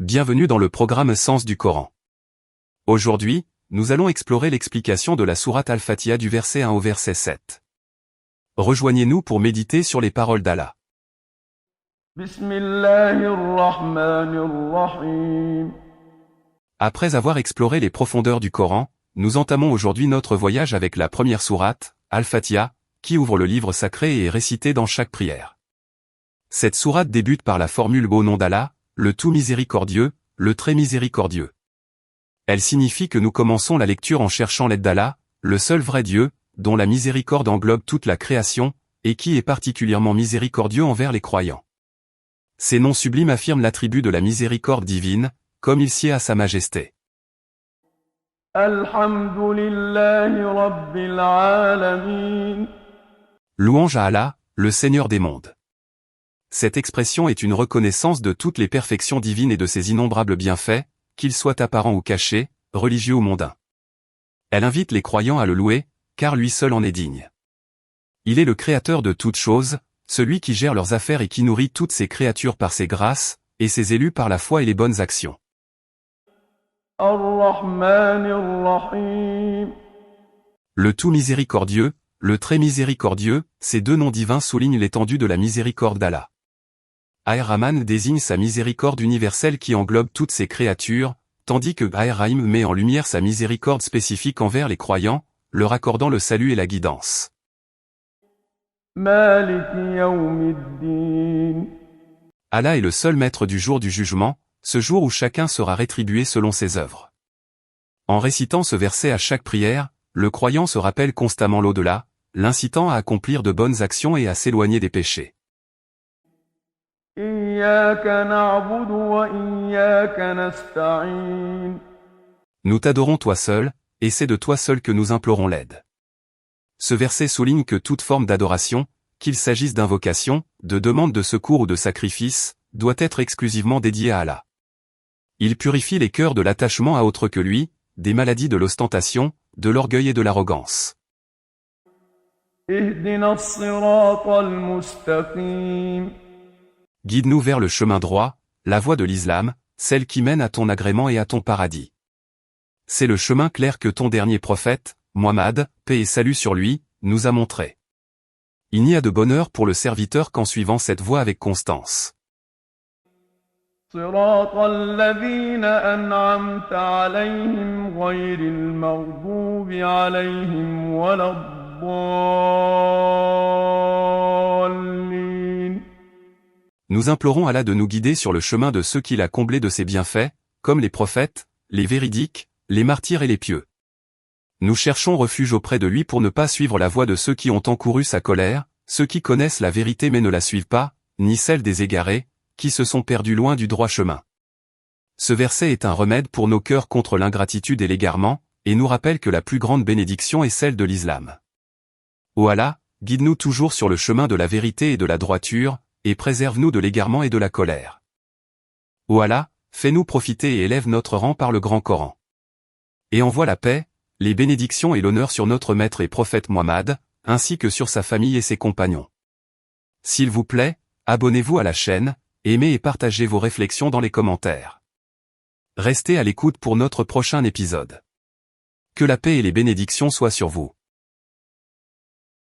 Bienvenue dans le programme Sens du Coran. Aujourd'hui, nous allons explorer l'explication de la sourate Al-Fatiha du verset 1 au verset 7. Rejoignez-nous pour méditer sur les paroles d'Allah. Bismillahirrahmanirrahim. Après avoir exploré les profondeurs du Coran, nous entamons aujourd'hui notre voyage avec la première sourate, Al-Fatiha, qui ouvre le livre sacré et est récitée dans chaque prière. Cette sourate débute par la formule au nom d'Allah, le tout miséricordieux, le très miséricordieux. Elle signifie que nous commençons la lecture en cherchant l'aide d'Allah, le seul vrai Dieu, dont la miséricorde englobe toute la création, et qui est particulièrement miséricordieux envers les croyants. Ces noms sublimes affirment l'attribut de la miséricorde divine, comme il sied à sa majesté. Alhamdulillahi Rabbil Alamin. Louange à Allah, le Seigneur des mondes. Cette expression est une reconnaissance de toutes les perfections divines et de ses innombrables bienfaits, qu'ils soient apparents ou cachés, religieux ou mondains. Elle invite les croyants à le louer, car lui seul en est digne. Il est le créateur de toutes choses, celui qui gère leurs affaires et qui nourrit toutes ses créatures par ses grâces, et ses élus par la foi et les bonnes actions. Ar-Rahmanir-Rahim. Le tout miséricordieux, le très miséricordieux, ces deux noms divins soulignent l'étendue de la miséricorde d'Allah. Ar-Rahman désigne sa miséricorde universelle qui englobe toutes ses créatures, tandis que Ar-Rahim met en lumière sa miséricorde spécifique envers les croyants, leur accordant le salut et la guidance. Maliki Yawmiddin. Allah est le seul maître du jour du jugement, ce jour où chacun sera rétribué selon ses œuvres. En récitant ce verset à chaque prière, le croyant se rappelle constamment l'au-delà, l'incitant à accomplir de bonnes actions et à s'éloigner des péchés. Iyyaka na'budu wa iyyaka nasta'in. Nous t'adorons toi seul, et c'est de toi seul que nous implorons l'aide. Ce verset souligne que toute forme d'adoration, qu'il s'agisse d'invocation, de demande de secours ou de sacrifice, doit être exclusivement dédiée à Allah. Il purifie les cœurs de l'attachement à autre que lui, des maladies de l'ostentation, de l'orgueil et de l'arrogance. Ihdina as-siratal mustaqim. Guide-nous vers le chemin droit, la voie de l'islam, celle qui mène à ton agrément et à ton paradis. C'est le chemin clair que ton dernier prophète, Muhammad, paix et salut sur lui, nous a montré. Il n'y a de bonheur pour le serviteur qu'en suivant cette voie avec constance. Siratal ladhina an'amta alayhim ghayril maghdubi alayhim waladdallin. Nous implorons Allah de nous guider sur le chemin de ceux qu'il a comblés de ses bienfaits, comme les prophètes, les véridiques, les martyrs et les pieux. Nous cherchons refuge auprès de lui pour ne pas suivre la voie de ceux qui ont encouru sa colère, ceux qui connaissent la vérité mais ne la suivent pas, ni celle des égarés, qui se sont perdus loin du droit chemin. Ce verset est un remède pour nos cœurs contre l'ingratitude et l'égarement, et nous rappelle que la plus grande bénédiction est celle de l'islam. Ô Allah, guide-nous toujours sur le chemin de la vérité et de la droiture, et préserve-nous de l'égarement et de la colère. Ô Allah, fais-nous profiter et élève notre rang par le grand Coran. Et envoie la paix, les bénédictions et l'honneur sur notre maître et prophète Muhammad, ainsi que sur sa famille et ses compagnons. S'il vous plaît, abonnez-vous à la chaîne, aimez et partagez vos réflexions dans les commentaires. Restez à l'écoute pour notre prochain épisode. Que la paix et les bénédictions soient sur vous.